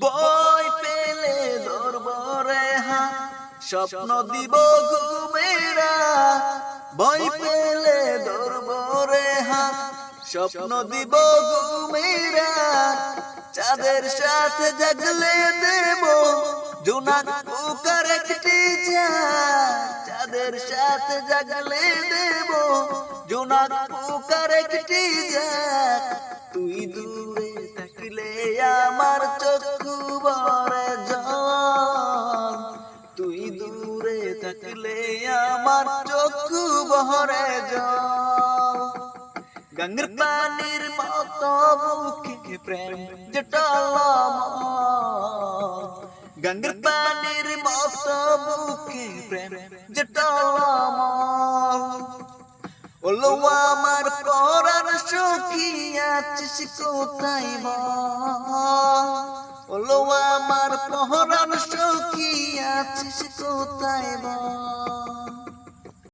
বই পেলে ধরব রে হাত, স্বপ্ন দিব ঘুমেরা। বই পেলে ধরব রে হাত, স্বপ্ন দিব ঘুমেরা। চাঁদের সাথে জাগলে দেব জোনাক পোকার একটি জাত। চাঁদের সাথে জাগলে দেব জোনাক পোকার একটি জাত। তুই দূরে থাকলে আমার চক্ষু ভরে জল। তুই দূরে থাকলে আমার চক্ষু ভরে জল। গঙ্গার পানির মতো বুকে প্রেম জটাল। গঙ্গার পানির মতো বুকে প্রেম জটাল। ওলো আমার পরাণ সখী আছিস কোথায় বল। ওলো আমার পরাণ সখী আছিস কোথায় বল।